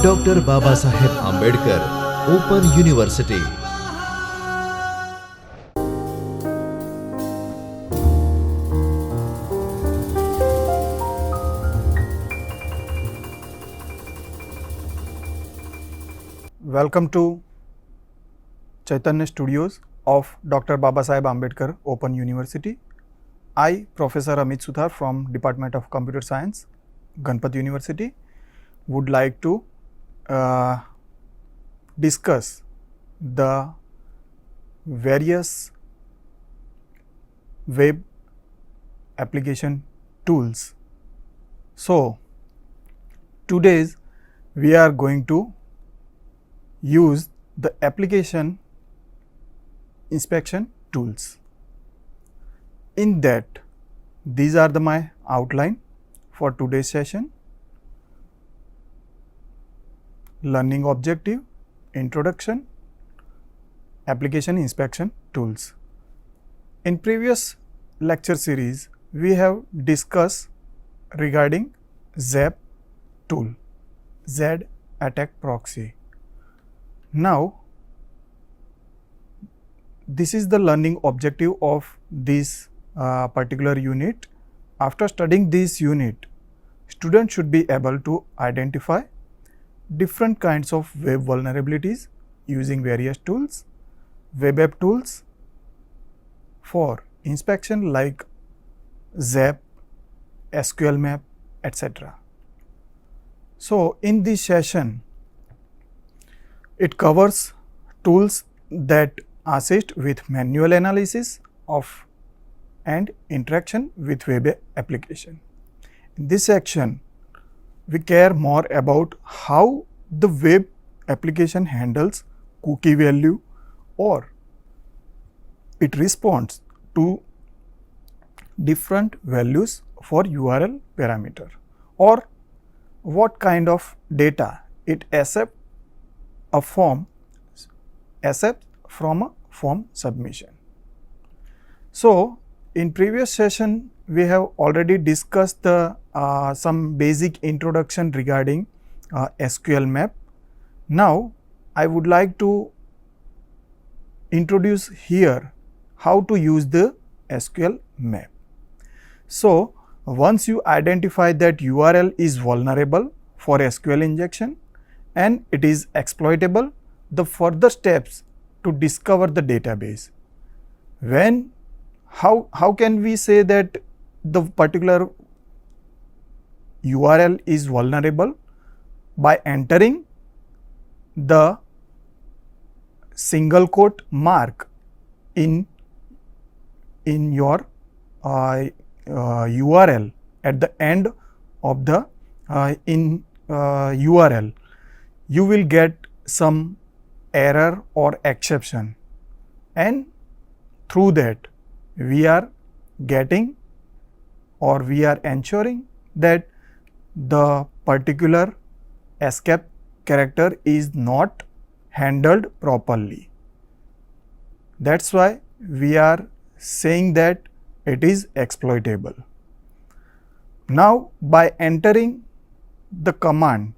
Doctor Baba Saheb Ambedkar open university. Welcome to Chaitanya Studios of Dr. Baba Saheb Ambedkar Open University. I, Professor Amit Sudhar from Department of Computer Science, Ganpati University, would like to discuss the various web application tools. So, today's we are going to use the application inspection tools. In that, these are my outline for today's session. Learning objective, introduction, application inspection tools. In previous lecture series, we have discussed regarding ZAP tool, Z Attack Proxy. Now, this is the learning objective of this particular unit. After studying this unit, students should be able to identify different kinds of web vulnerabilities using various tools, web app tools for inspection like ZAP, SQL map, etc. So, in this session, it covers tools that assist with manual analysis of and interaction with web application. In this section, we care more about how the web application handles cookie value or it responds to different values for URL parameter or what kind of data it accepts from a form submission. So, in previous session we have already discussed the some basic introduction regarding SQL map. Now, I would like to introduce here how to use the SQL map. So, once you identify that URL is vulnerable for SQL injection and it is exploitable, the further steps to discover the database. How can we say that the particular URL is vulnerable? By entering the single quote mark in your URL at the end of the URL, you will get some error or exception, and through that we are getting or we are ensuring that the particular escape character is not handled properly. That's why we are saying that it is exploitable. Now, by entering the command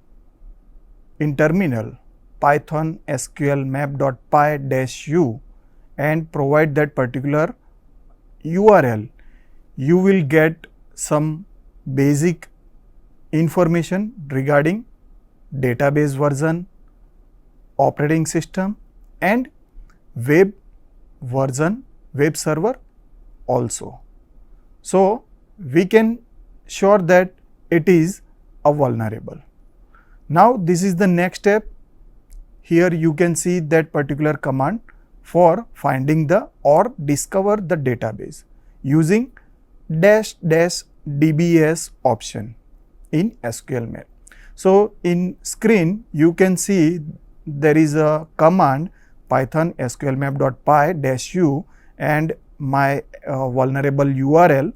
in terminal python sql map.py-u and provide that particular URL, you will get some basic information regarding database version, operating system and web version, web server also. So, we can sure that it is a vulnerable. Now, this is the next step. Here you can see that particular command for finding the or discover the database using --dbs option in SQL map. So, in screen you can see there is a command python sql map.py-u and my vulnerable URL,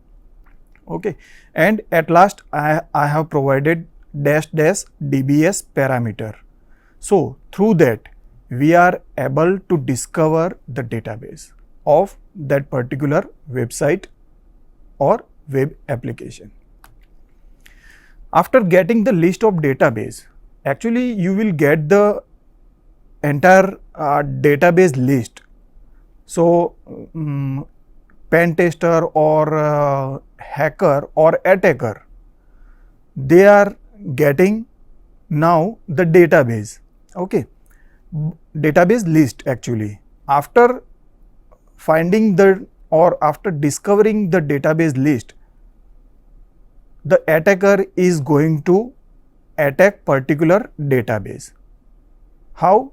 okay, and at last I have provided --dbs parameter. So, through that we are able to discover the database of that particular website or web application. After getting the list of database, actually you will get the entire database list. So, pen tester or hacker or attacker, they are getting now the database, okay, database list actually. After finding the or after discovering the database list, the attacker is going to attack particular database. How?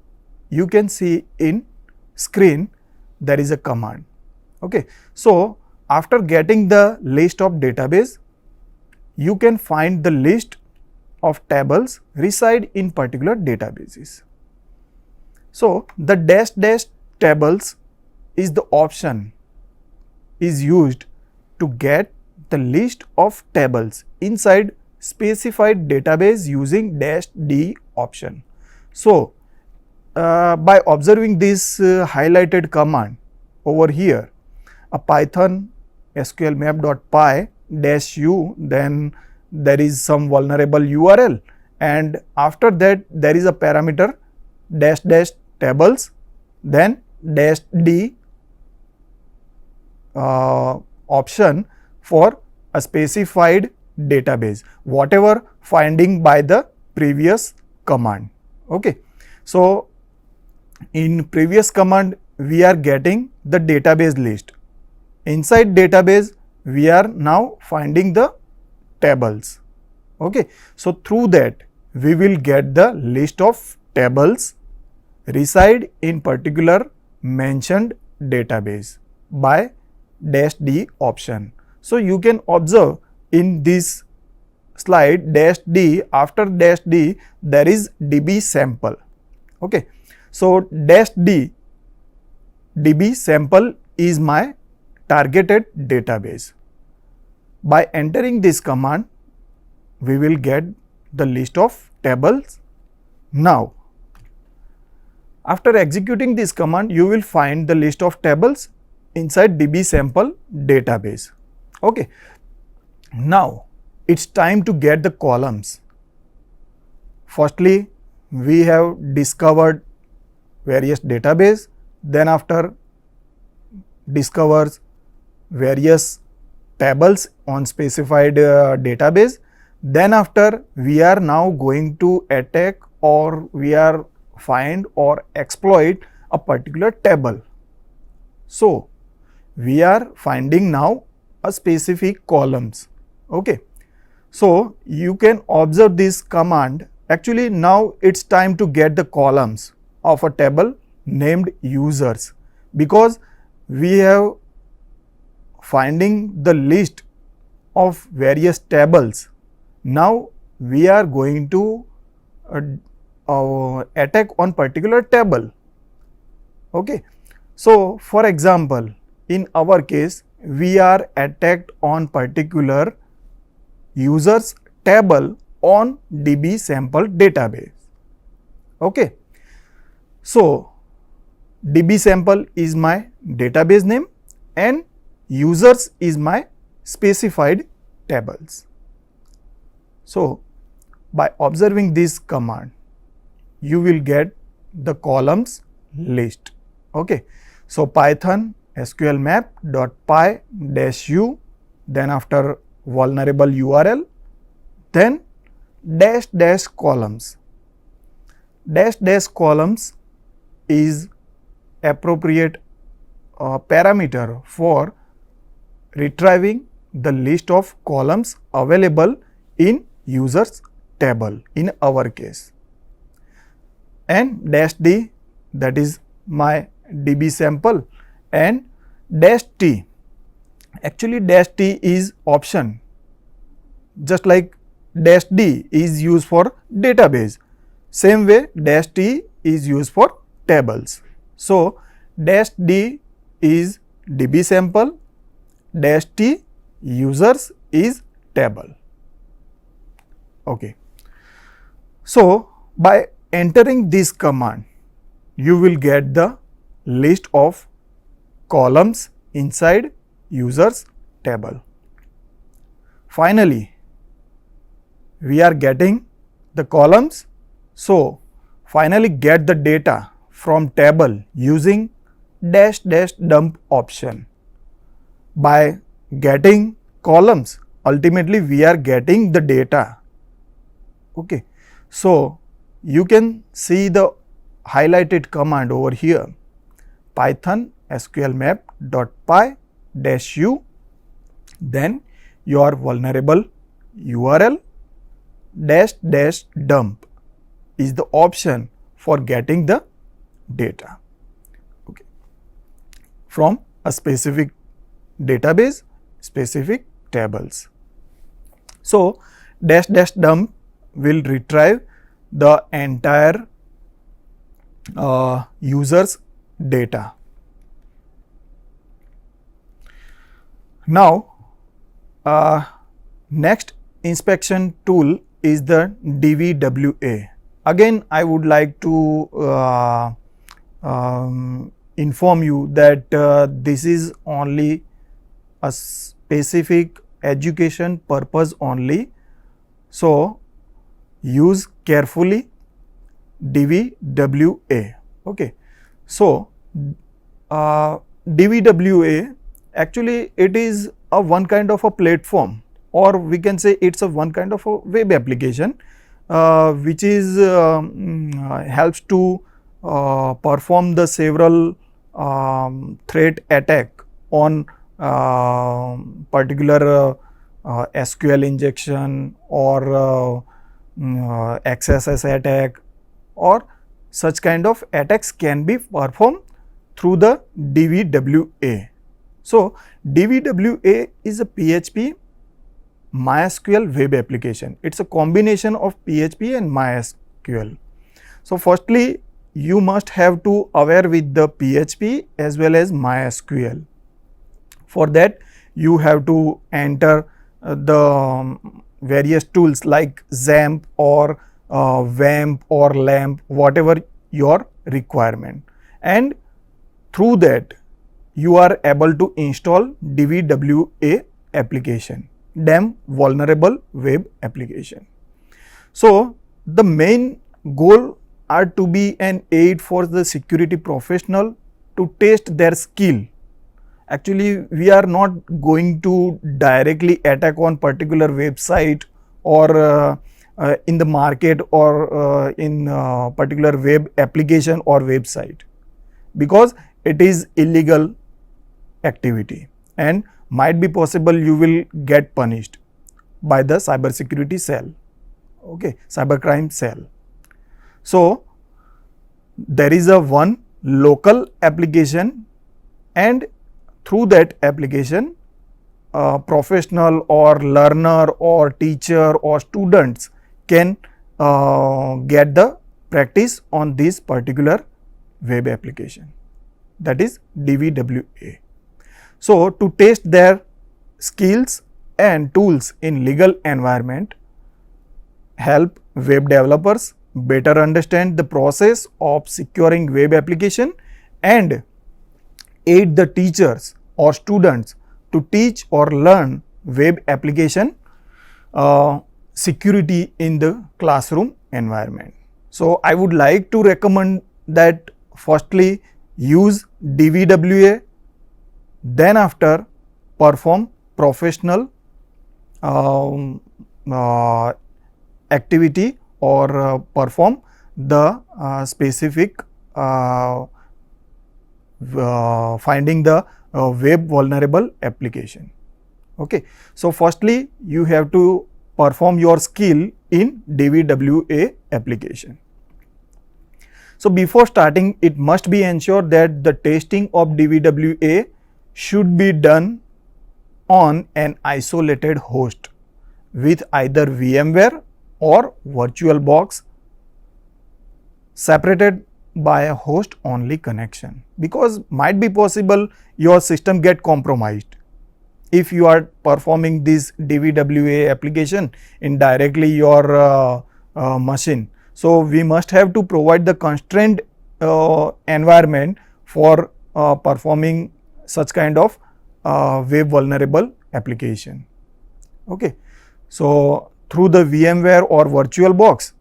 You can see in screen there is a command, okay. So, after getting the list of database, you can find the list of tables reside in particular databases. So, the dash dash tables is the option is used to get the list of tables inside specified database using dash D option. So, by observing this highlighted command over here, a Python SQL map.py -u, then there is some vulnerable URL, and after that there is a parameter dash dash tables, then dash D option for a specified database, whatever finding by the previous command, okay. So, in previous command we are getting the database list. Inside database we are now finding the tables, okay. So, through that we will get the list of tables reside in particular mentioned database by dash D option. So, you can observe in this slide dash D, after dash D there is DB sample, okay. So, dash D DB sample is my targeted database. By entering this command, we will get the list of tables. Now, after executing this command, you will find the list of tables inside DB sample database, okay. Now, it is time to get the columns. Firstly, we have discovered various database, then after discovers various tables on specified database, then after we are now going to attack or we are find or exploit a particular table. So, we are finding now a specific columns, okay. So, you can observe this command. Actually, now it is time to get the columns of a table named users, because we have finding the list of various tables. Now, we are going to attack on particular table, okay. So, for example, in our case we are attacked on particular users table on DB sample database, okay. So, DB sample is my database name and users is my specified tables. So, by observing this command, you will get the columns list, okay. So, Python SQL map.py -u, then after vulnerable URL, then dash dash columns. Dash dash columns is appropriate parameter for retrieving the list of columns available in users table in our case, and dash D, that is my DB sample, and dash T, actually dash T is option, just like dash D is used for database, same way dash T is used for tables. So, dash D is DB sample, dash T users is table, okay. So, by entering this command, you will get the list of columns inside users table. Finally, we are getting the columns. So, finally get the data from table using dash dash dump option. By getting columns, ultimately we are getting the data. Okay. So, you can see the highlighted command over here, python sql map dot py dash u, then your vulnerable URL dash dash dump is the option for getting the data, okay, from a specific database, specific tables. So, dash dash dump will retrieve the entire user's data. Now, next inspection tool is the DVWA. Again, I would like to inform you that this is only a specific education purpose only. So, use carefully DVWA. Okay. So, DVWA actually it is a one kind of a platform, or we can say it's a one kind of a web application which is helps to perform the several threat attack on particular SQL injection or XSS attack, or such kind of attacks can be performed through the DVWA. So, DVWA is a PHP MySQL web application. It is a combination of PHP and MySQL. So, firstly you must have to aware with the PHP as well as MySQL. For that you have to enter the various tools like XAMPP or WAMP or LAMP, whatever your requirement, and through that you are able to install DVWA application, DEM vulnerable web application. So, the main goal are to be an aid for the security professional to test their skill. Actually, we are not going to directly attack on particular website or in the market or in particular web application or website, because it is illegal activity and might be possible you will get punished by the cybersecurity cell, okay, cybercrime cell. So, there is a one local application, and through that application professional or learner or teacher or students can get the practice on this particular web application, that is DVWA. So, to test their skills and tools in legal environment, help web developers better understand the process of securing web application, and aid the teachers or students to teach or learn web application security in the classroom environment. So, I would like to recommend that firstly use DVWA, then after perform professional activity or perform the specific finding the web vulnerable application. Okay. So, firstly you have to perform your skill in DVWA application. So, before starting it must be ensured that the testing of DVWA should be done on an isolated host with either VMware or VirtualBox separated by a host only connection, because might be possible your system get compromised if you are performing this DVWA application in directly your machine. So, we must have to provide the constrained environment for performing such kind of web vulnerable application. Okay. So, through the VMware or VirtualBox,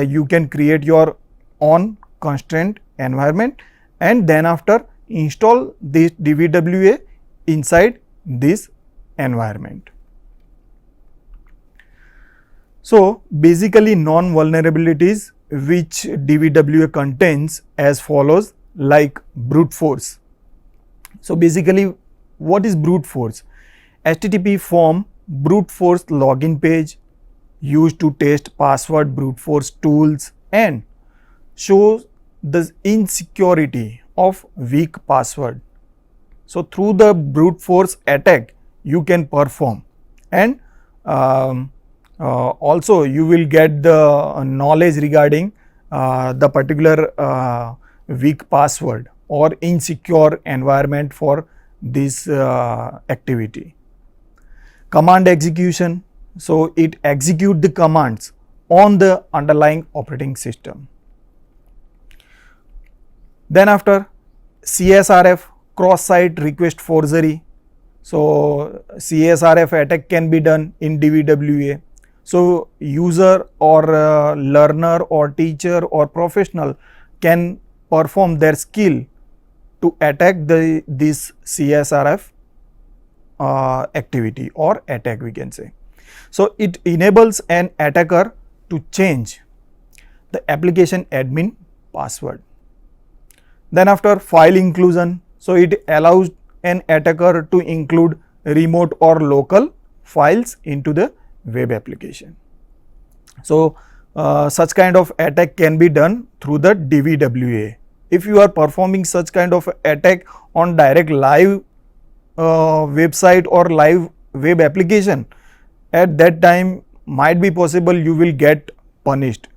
you can create your own constraint environment and then after install this DVWA inside this environment. So, basically non-vulnerabilities which DVWA contains as follows, like brute force. So, basically what is brute force? HTTP form brute force login page used to test password brute force tools and shows the insecurity of weak password. So, through the brute force attack you can perform and also you will get the knowledge regarding the particular weak password or insecure environment for this activity. Command execution, so it execute the commands on the underlying operating system. Then after CSRF, cross-site request forgery. So CSRF attack can be done in DVWA. So user or learner or teacher or professional can perform their skill to attack this CSRF activity or attack, we can say. So it enables an attacker to change the application admin password. Then after file inclusion, so it allows an attacker to include remote or local files into the web application. So such kind of attack can be done through the DVWA. If you are performing such kind of attack on direct live website or live web application, at that time might be possible you will get punished.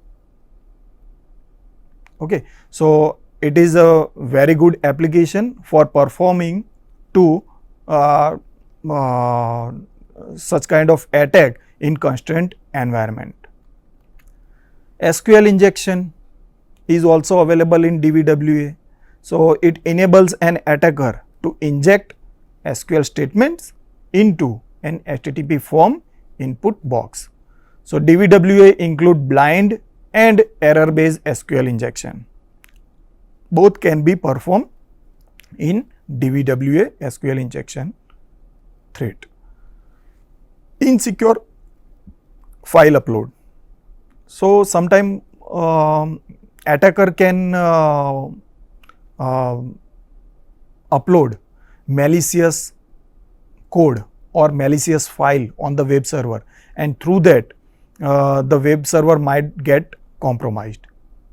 Okay. So it is a very good application for performing to such kind of attack in constraint environment. SQL injection is also available in DVWA. So it enables an attacker to inject SQL statements into an HTTP form input box. So DVWA include blind and error based SQL injection. Both can be performed in DVWA SQL injection threat. Insecure file upload. So sometime attacker can upload malicious code or malicious file on the web server, and through that the web server might get compromised.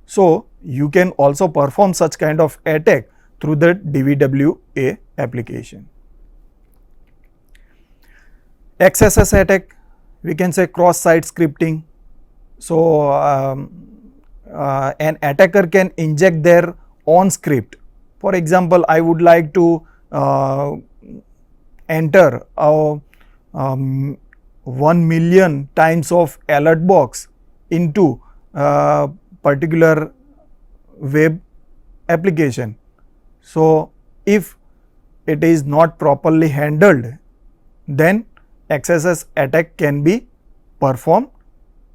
So you can also perform such kind of attack through the DVWA application. XSS attack, we can say cross-site scripting. So an attacker can inject their own script. For example, I would like to enter 1 million times of alert box into particular web application. So if it is not properly handled, then XSS attack can be performed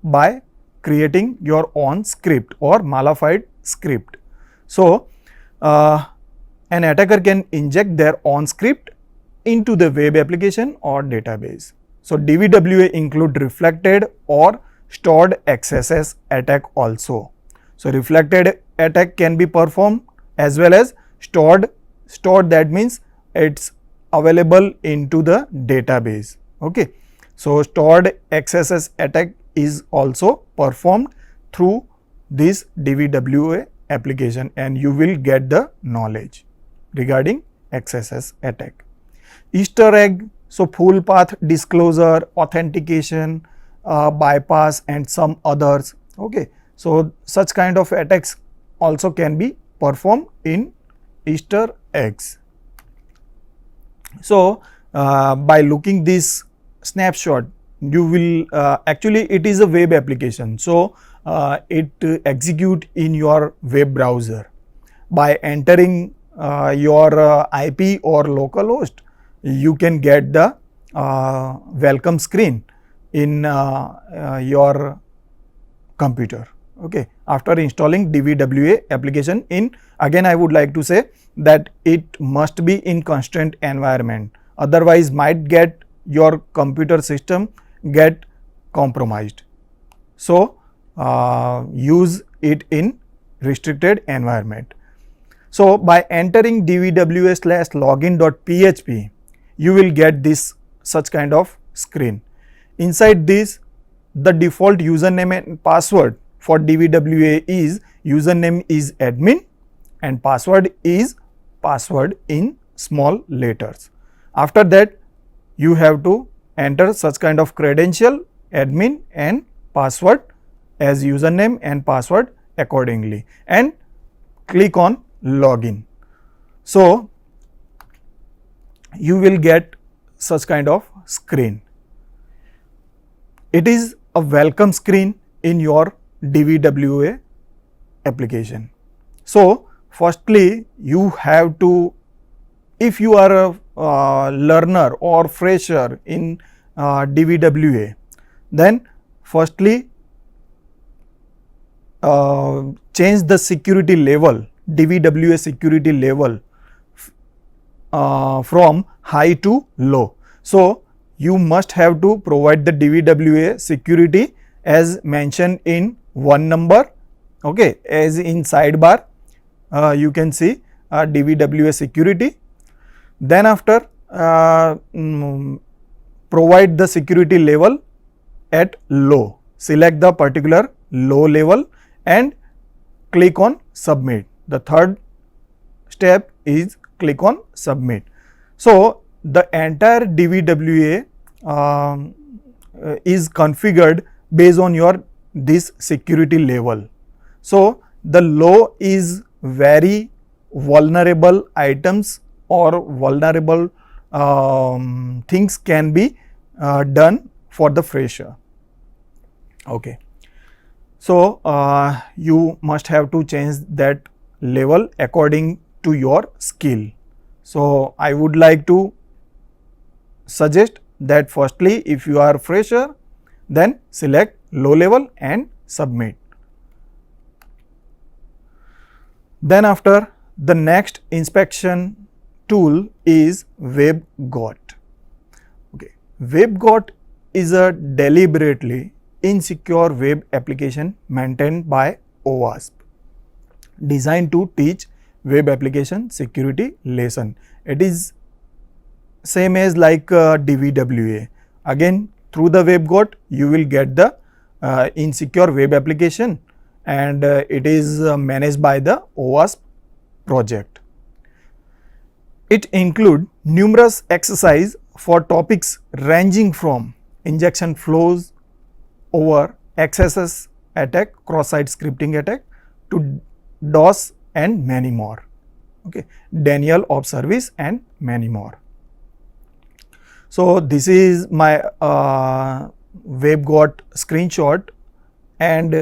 by creating your own script or modified script. So an attacker can inject their own script into the web application or database. So DVWA include reflected or stored XSS attack also. So reflected attack can be performed as well as stored. Stored, that means it's available into the database. Okay. So stored XSS attack is also performed through this DVWA application, and you will get the knowledge regarding XSS attack. Easter egg, so full path disclosure, authentication, bypass and some others. Okay. So such kind of attacks also can be performed in Easter eggs. So by looking this snapshot, you will actually it is a web application. So it execute in your web browser. By entering your IP or localhost, you can get the welcome screen in your computer. Okay, after installing DVWA application in, again I would like to say that it must be in constant environment, otherwise might get your computer system get compromised. So use it in restricted environment. So by entering dvwa/login.php, you will get this such kind of screen. Inside this, the default username and password for DVWA is, username is admin and password is password in small letters. After that, you have to enter such kind of credential, admin and password as username and password accordingly, and click on login. So you will get such kind of screen. It is a welcome screen in your DVWA application. So firstly, you have to, if you are a learner or fresher in DVWA, then firstly change the security level, DVWA security level from high to low. So you must have to provide the DVWA security as mentioned in one number. Okay, as in sidebar you can see DVWA security. Then after provide the security level at low, select the particular low level and click on submit. The third step is click on submit. So the entire DVWA is configured based on your this security level. So the low is very vulnerable items or vulnerable things can be done for the fresher. Okay. So you must have to change that level according to your skill. So I would like to suggest that firstly, if you are fresher, then select low level and submit. Then after, the next inspection tool is WebGoat. Okay. WebGoat is a deliberately insecure web application maintained by OWASP, designed to teach web application security lesson. It is same as like DVWA. Again, through the WebGoat, you will get the insecure web application, and it is managed by the OWASP project. It includes numerous exercises for topics ranging from injection flows over XSS attack, cross-site scripting attack, to DOS and many more. Okay, denial of service and many more. So this is my WebGoat screenshot, and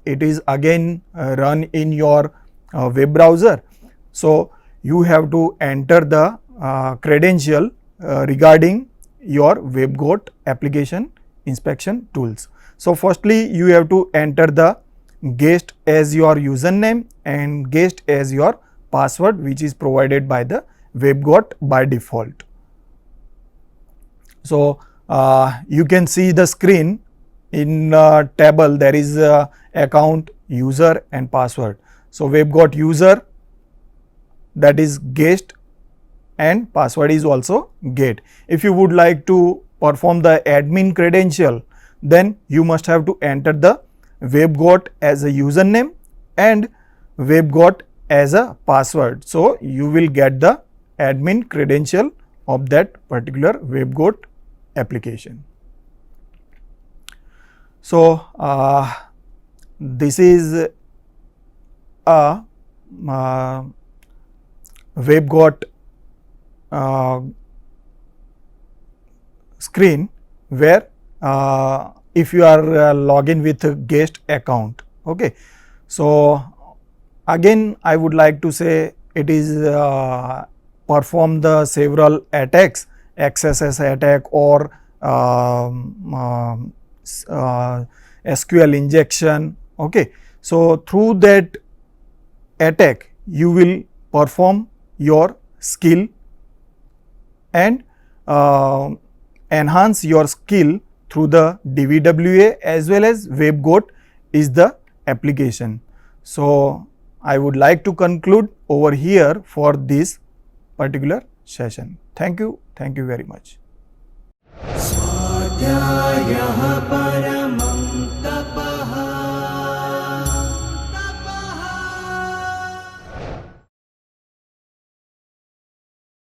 it is again run in your web browser. So you have to enter the credential regarding your WebGoat application inspection tools. So firstly, you have to enter the guest as your username and guest as your password, which is provided by the WebGoat by default. So you can see the screen in table, there is account, user and password. So WebGoat user, that is guest, and password is also get. If you would like to perform the admin credential, then you must have to enter the WebGoat as a username and WebGoat as a password. So you will get the admin credential of that particular WebGoat application. So this is a WebGoat screen where if you are login with a guest account. Okay. So again I would like to say it is perform the several attacks, XSS attack or SQL injection. Okay, so through that attack you will perform your skill and enhance your skill through the DVWA as well as WebGoat is the application. So, I would like to conclude over here for this particular session. Thank you very much. स्वाध्यायः